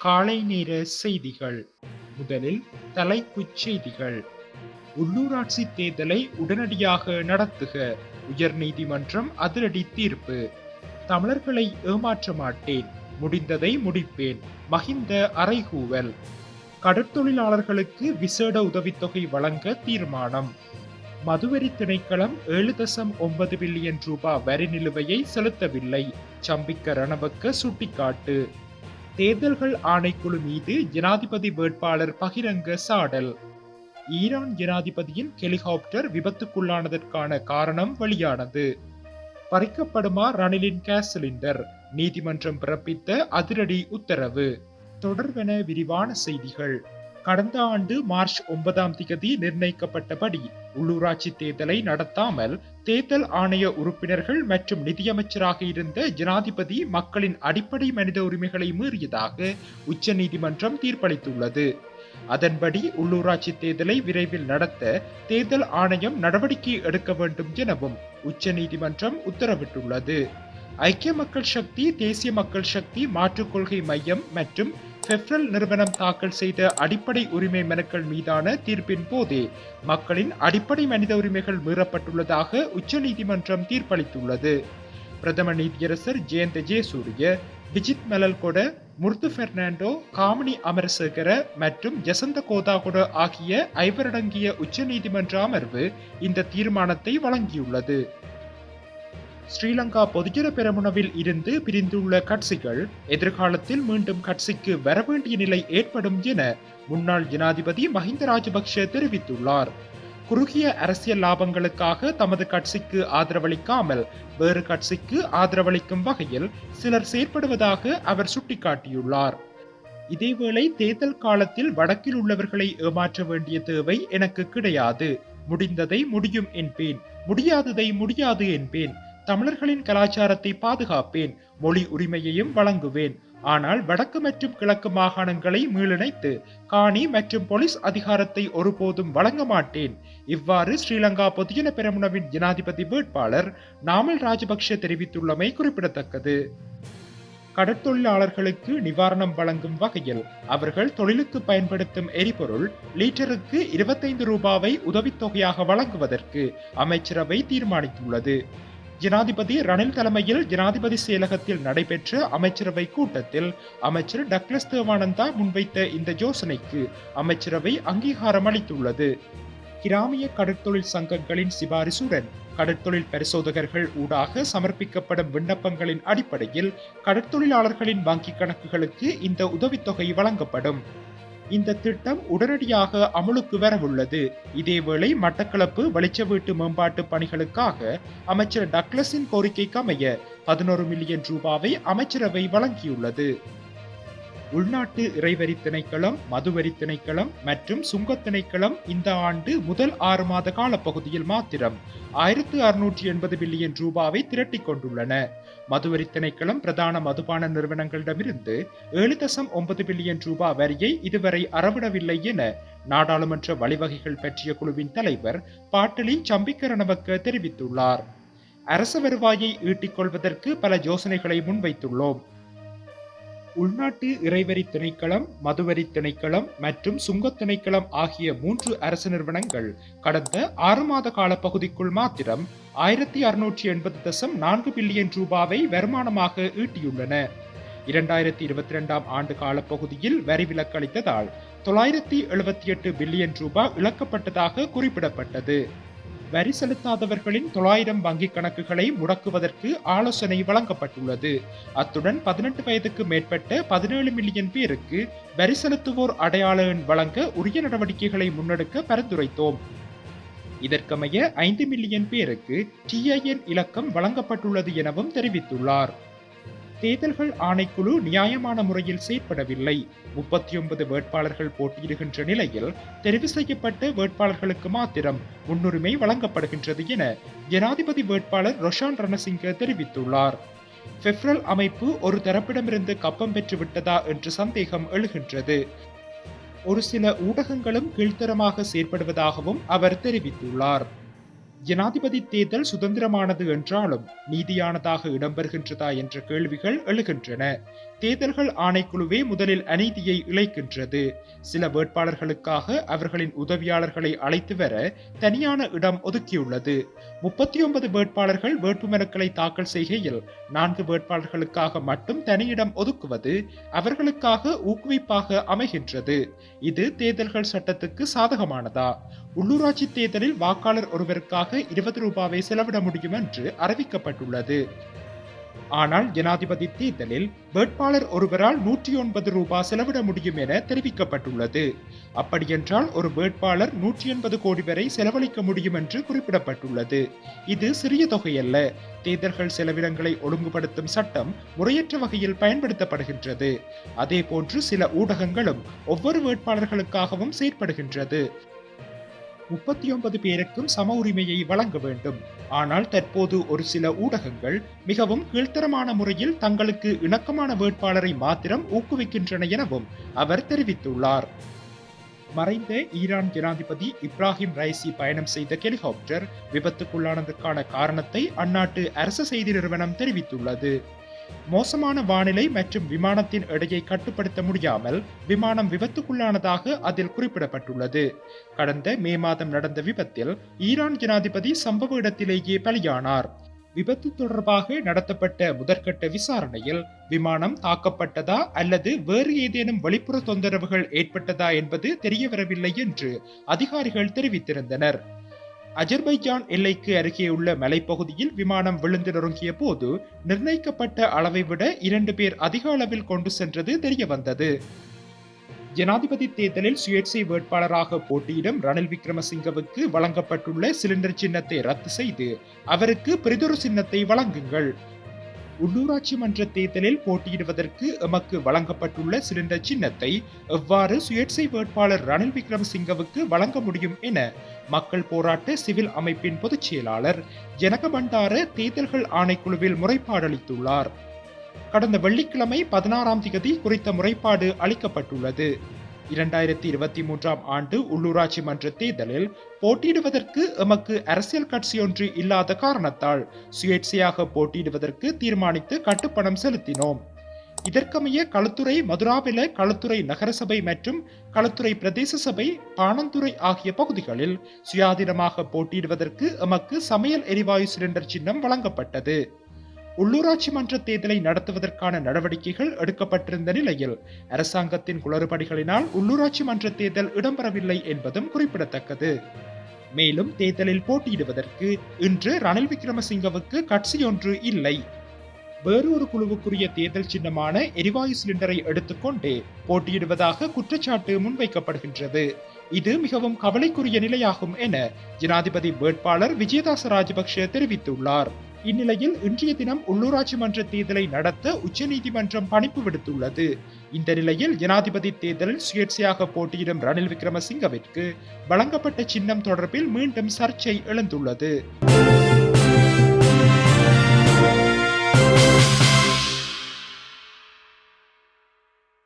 காலை நேர செய்திகள். முதலில் தலைப்புச் செய்திகள். உள்ளூராட்சி தேர்தலை உடனடியாக நடத்துக, உயர்நீதிமன்றம் அதிரடி தீர்ப்பு. தமிழர்களை ஏமாற்ற மாட்டேன், முடிந்ததை முடிப்பேன், மஹிந்த அறைகூவல். கடற்தொழிலாளர்களுக்கு விசேட உதவித்தொகை வழங்க தீர்மானம். மதுவரி திணைக்களம் 7.9 பில்லியன் ரூபாய் வரி நிலுவையை செலுத்தவில்லை, சம்பிக்க ரணவக்க சுட்டிக்காட்டு. தேர்தல்கள் ஆணைக்குழு மீது ஜனாதிபதி வேட்பாளர் பகிரங்க சாடல். ஈரான் ஜனாதிபதியின் ஹெலிகாப்டர் விபத்துக்குள்ளானதற்கான காரணம் வெளியானது. பறிக்கப்படுமா ரணிலின் கேஸ் சிலிண்டர், நீதிமன்றம் பிறப்பித்த அதிரடி உத்தரவு. தொடர்வென விரிவான செய்திகள். கடந்த ஆண்டு மார்ச் 9 நிர்ணயிக்கப்பட்டபடி உள்ளூராட்சி தேர்தலை நடத்தாமல் தேர்தல் ஆணைய உறுப்பினர்கள் மற்றும் நிதியமைச்சராக இருந்த ஜனாதிபதி மக்களின் அடிப்படை மனித உரிமைகளை மீறியதாக உச்சநீதிமன்றம் தீர்ப்பளித்துள்ளது. அதன்படி உள்ளூராட்சி தேர்தலை விரைவில் நடத்த தேர்தல் ஆணையம் நடவடிக்கை எடுக்க வேண்டும் எனவும் உச்சநீதிமன்றம் உத்தரவிட்டுள்ளது. ஐக்கிய மக்கள் சக்தி, தேசிய மக்கள் சக்தி, மாற்றுக் கொள்கை மையம் மற்றும் பெப்ரல் நிறுவனம் தாக்கல் செய்த அடிப்படை உரிமை மனுக்கள் மீதான தீர்ப்பின் போதே மக்களின் அடிப்படை மனித உரிமைகள் மீறப்பட்டுள்ளதாக உச்சநீதிமன்றம் தீர்ப்பளித்துள்ளது. பிரதம நீதியரசர் ஜெயந்த ஜெயசூரிய, விஜித் மலல்கொட, முர்து பெர்னாண்டோ, காமினி அமரசேகர மற்றும் ஜசந்த கோதாகொட ஆகிய ஐவரடங்கிய உச்சநீதிமன்ற அமர்வு இந்த தீர்மானத்தை வழங்கியுள்ளது. ஸ்ரீலங்கா பொதுஜன பெரமுனவில் இருந்து பிரிந்துள்ள கட்சிகள் எதிர்காலத்தில் மீண்டும் கட்சிக்கு வரவேண்டிய நிலை ஏற்படும் என முன்னாள் ஜனாதிபதி மஹிந்த ராஜபக்ஷ தெரிவித்துள்ளார். குறுகிய அரசியல் லாபங்களுக்காக தமது கட்சிக்கு ஆதரவளிக்காமல் வேறு கட்சிக்கு ஆதரவளிக்கும் வகையில் சிலர் செயற்படுவதாக அவர் சுட்டிக்காட்டியுள்ளார். இதேவேளை தேர்தல் காலத்தில் வடக்கில் உள்ளவர்களை ஏமாற்ற வேண்டிய தேவை எனக்கு கிடையாது, முடிந்ததை முடியும் என்பேன், முடியாததை முடியாது என்பேன், தமிழர்களின் கலாச்சாரத்தை பாதுகாப்பேன், மொழி உரிமையையும் வழங்குவேன், ஆனால் வடக்கு மற்றும் கிழக்கு மாகாணங்களை மீளிணைத்து காணி மற்றும் போலீஸ் அதிகாரத்தை ஒருபோதும் வழங்க மாட்டேன். இவ்வாறு ஸ்ரீலங்கா பொதுஜன பெரமுனவின் ஜனாதிபதி வேட்பாளர் நாமல் ராஜபக்ஷ தெரிவித்துள்ளமை குறிப்பிடத்தக்கது. கடற்தொழிலாளர்களுக்கு நிவாரணம் வழங்கும் வகையில் அவர்கள் தொழிலுக்கு பயன்படுத்தும் எரிபொருள் லீட்டருக்கு 25 ரூபாவை உதவித்தொகையாக வழங்குவதற்கு அமைச்சரவை தீர்மானித்துள்ளது. ஜனாதிபதி ரணில் தலைமையில் ஜனாதிபதி செயலகத்தில் நடைபெற்ற அமைச்சரவை கூட்டத்தில் அமைச்சர் டக்ளஸ் தேவானந்தா முன்வைத்த இந்த யோசனைக்கு அமைச்சரவை அங்கீகாரம் அளித்துள்ளது. கிராமிய கடற்தொழில் சங்கங்களின் சிபாரிசுடன் கடற்தொழில் பரிசோதகர்கள் ஊடாக சமர்ப்பிக்கப்படும் விண்ணப்பங்களின் அடிப்படையில் கடற்தொழிலாளர்களின் வங்கிக் கணக்குகளுக்கு இந்த உதவித்தொகை வழங்கப்படும். இந்த திட்டம் உடனடியாக அமலுக்கு வரவுள்ளது. இதேவேளை மட்டக்களப்பு வெளிச்ச வீட்டு மேம்பாட்டு பணிகளுக்காக அமைச்சர் டக்ளஸின் கோரிக்கைக்கு அமைய 11 மில்லியன் ரூபாவை அமைச்சரவை வழங்கியுள்ளது. உள்நாட்டு இறைவரி திணைக்களம், மதுவரி திணைக்களம் மற்றும் சுங்கத் திணைக்களம் இந்த ஆண்டு முதல் 6 மாத காலப்பகுதியில் மாத்திரம் 1680 பில்லியன் ரூபாவை திரட்டிக் கொண்டுள்ளன. மதுவரி திணைக்களம் பிரதான மதுபான நிறுவனங்களிடமிருந்து 7.9 பில்லியன் ரூபாய் வரியை இதுவரை அறவிடவில்லை என நாடாளுமன்ற வழிவகைகள் பற்றிய குழுவின் தலைவர் பாட்டலி சம்பிக்க ரணவக்க தெரிவித்துள்ளார். அரச வருவாயை ஈட்டிக் கொள்வதற்கு பல யோசனைகளை முன்வைத்துள்ளோம். உள்நாட்டு இறைவரி திணைக்களம், மதுவரி திணைக்களம் மற்றும் சுங்கத் திணைக்களம் ஆகிய 3 அரசு நிறுவனங்கள் கடந்த 6 மாத கால பகுதிக்குள் மாத்திரம் 1680.4 பில்லியன் ரூபாவை வருமானமாக ஈட்டியுள்ளன. 2022 ஆண்டு காலப்பகுதியில் வரி விலக்களித்ததால் 978 பில்லியன் ரூபாய் இழக்கப்பட்டதாக குறிப்பிடப்பட்டது. வரி செலுத்தாதவர்களின் 900 வங்கிக் கணக்குகளை முடக்குவதற்கு ஆலோசனை வழங்கப்பட்டுள்ளது. அத்துடன் 18 வயதுக்கு மேற்பட்ட 17 மில்லியன் பேருக்கு வரி செலுத்துவோர் அடையாள எண் வழங்க உரிய நடவடிக்கைகளை முன்னெடுக்க பரிந்துரைத்தோம். இதற்கமைய 5 மில்லியன் பேருக்கு TIN இலக்கம் வழங்கப்பட்டுள்ளது எனவும் தெரிவித்துள்ளார். தேர்தல்கள் ஆணைக்குழு நியாயமான முறையில் செயற்படவில்லை. 39 வேட்பாளர்கள் போட்டியிடுகின்ற நிலையில் தெரிவு செய்யப்பட்ட வேட்பாளர்களுக்கு மாத்திரம் முன்னுரிமை வழங்கப்படுகின்றது என ஜனாதிபதி வேட்பாளர் ரொஷான் ரணசிங்க தெரிவித்துள்ளார். பெப்ரல் அமைப்பு ஒரு தரப்பிடமிருந்து கப்பம் பெற்று விட்டதா என்று சந்தேகம் எழுகின்றது. ஒரு சில ஊடகங்களும் கீழ்த்தரமாக செயற்படுவதாகவும் அவர் தெரிவித்துள்ளார். ஜனாதிபதி தேர்தல் சுதந்திரமானது என்றாலும் நீதியானதாக இடம்பெறுகின்றதா என்ற கேள்விகள் எழுகின்றன. தேர்தல்கள் ஆணைக்குழுவே முதலில் அநீதியை இழைக்கின்றது. சில வேட்பாளர்களுக்காக அவர்களின் உதவியாளர்களை அழைத்து வர தனியான இடம் ஒதுக்கியுள்ளது. 39 வேட்பாளர்கள் வேட்புமனுக்களை தாக்கல் செய்கையில் 4 வேட்பாளர்களுக்காக மட்டும் தனியிடம் ஒதுக்குவது அவர்களுக்காக ஊக்குவிப்பாக அமைகின்றது. இது தேர்தல்கள் சட்டத்துக்கு சாதகமானதா? உள்ளூராட்சி தேர்தலில் வாக்காளர் ஒருவருக்காக 20 ரூபாவை செலவிட முடியும் என்று அறிவிக்கப்பட்டுள்ளது. ஆனால் ஜனாதிபதி தேர்தலில் வேட்பாளர் ஒருவரால் 109 ரூபாய் செலவிட முடியும் என தெரிவிக்கப்பட்டுள்ளது. அப்படியென்றால் ஒரு வேட்பாளர் 180 கோடி வரை செலவழிக்க முடியும் என்று குறிப்பிடப்பட்டுள்ளது. இது சிறிய தொகையல்ல. தேர்தல்கள் செலவினங்களை ஒழுங்குபடுத்தும் சட்டம் முறையற்ற வகையில் பயன்படுத்தப்படுகின்றது. அதே போன்று சில ஊடகங்களும் ஒவ்வொரு வேட்பாளர்களுக்காகவும் செயற்படுகின்றது. 39 பேருக்கும் சம உரிமையை வழங்க வேண்டும். ஆனால் தற்போது ஒரு சில ஊடகங்கள் மிகவும் கீழ்த்தரமான முறையில் தங்களுக்கு இணக்கமான வேட்பாளரை மாத்திரம் ஊக்குவிக்கின்றன எனவும் அவர் தெரிவித்துள்ளார். மறைந்த ஈரான் ஜனாதிபதி இப்ராஹிம் ரைசி பயணம் செய்த ஹெலிகாப்டர் விபத்துக்குள்ளானதற்கான காரணத்தை அந்நாட்டு அரசு செய்தி நிறுவனம் தெரிவித்துள்ளது. மோசமான வானிலை மற்றும் விமானத்தின் எடையை கட்டுப்படுத்த முடியாமல் விமானம் விபத்துக்குள்ளானதாக அதில் குறிப்பிடப்பட்டுள்ளது. கடந்த மே மாதம் நடந்த விபத்தில் ஈரான் ஜனாதிபதி சம்பவ இடத்திலேயே பலியானார். விபத்து தொடர்பாக நடத்தப்பட்ட முதற்கட்ட விசாரணையில் விமானம் தாக்கப்பட்டதா அல்லது வேறு ஏதேனும் வெளிப்புற தொந்தரவுகள் ஏற்பட்டதா என்பது தெரியவரவில்லை என்று அதிகாரிகள் தெரிவித்திருந்தனர். அஜர்பைஜான் எல்லைக்கு அருகே உள்ள மலைப்பகுதியில் விமானம் விழுந்து நொறுங்கிய போது நிர்ணயிக்கப்பட்ட அளவை விட 2 பேர் அதிக அளவில் கொண்டு சென்றது தெரிய வந்தது. ஜனாதிபதி தேர்தலில் சுயேட்சை வேட்பாளராக போட்டியிடும் ரணில் விக்ரமசிங்கவுக்கு வழங்கப்பட்டுள்ள சிலிண்டர் சின்னத்தை ரத்து செய்து அவருக்கு பிரிதொரு சின்னத்தை வழங்குங்கள். உள்ளூராட்சி மன்ற தேர்தலில் போட்டியிடுவதற்கு எமக்கு வழங்கப்பட்டுள்ள சிலிண்டர் சின்னத்தை எவ்வாறு சுயேட்சை வேட்பாளர் ரணில் விக்ரமசிங்கவுக்கு வழங்க முடியும் என மக்கள் போராட்ட சிவில் அமைப்பின் பொதுச் செயலாளர் ஜனக பண்டார தேர்தல்கள் ஆணைக்குழுவில் முறைப்பாடு அளித்துள்ளார். கடந்த வெள்ளிக்கிழமை 16ஆம் தேதி குறித்த முறைப்பாடு அளிக்கப்பட்டுள்ளது. 2023ஆம் ஆண்டு உள்ளூராட்சி மன்ற தேர்தலில் போட்டியிடுவதற்கு எமக்கு அரசியல் கட்சி ஒன்று இல்லாத காரணத்தால் சுயேட்சையாக போட்டியிடுவதற்கு தீர்மானித்து கட்டுப்பணம் செலுத்தினோம். இதற்கமைய களுத்துறை மதுராவில களுத்துறை நகரசபை மற்றும் களுத்துறை பிரதேச சபை பாணந்துறை ஆகிய பகுதிகளில் சுயாதீனமாக போட்டியிடுவதற்கு எமக்கு சமையல் எரிவாயு சிலிண்டர் சின்னம் வழங்கப்பட்டது. உள்ளூராட்சி மன்ற தேர்தலை நடத்துவதற்கான நடவடிக்கைகள் எடுக்கப்பட்டிருந்த நிலையில் அரசாங்கத்தின் குளறுபடிகளினால் உள்ளூராட்சி மன்ற தேர்தல் இடம்பெறவில்லை என்பதும் குறிப்பிடத்தக்கது. மேலும் தேர்தலில் போட்டியிடுவதற்கு இன்று ரணில் விக்ரமசிங்கவுக்கு கட்சி ஒன்று இல்லை. வேறு ஒரு குழுவுக்குரிய தேர்தல் சின்னமான எரிவாயு சிலிண்டரை எடுத்துக்கொண்டே போட்டியிடுவதாக குற்றச்சாட்டு முன்வைக்கப்படுகின்றது. இது மிகவும் கவலைக்குரிய நிலையாகும் என ஜனாதிபதி வேட்பாளர் விஜயதாச ராஜபக்ஷ தெரிவித்துள்ளார். இந்நிலையில் இன்றைய தினம் உள்ளூராட்சி மன்ற தேர்தலை நடத்த உச்சநீதிமன்றம் பணிப்பு விடுத்துள்ளது. இந்த நிலையில் ஜனாதிபதி தேர்தலில் சுயேட்சையாக போட்டியிடும் ரணில் விக்ரமசிங்கவிற்கு வழங்கப்பட்ட சின்னம் தொடர்பில் மீண்டும் சர்ச்சை எழுந்துள்ளது.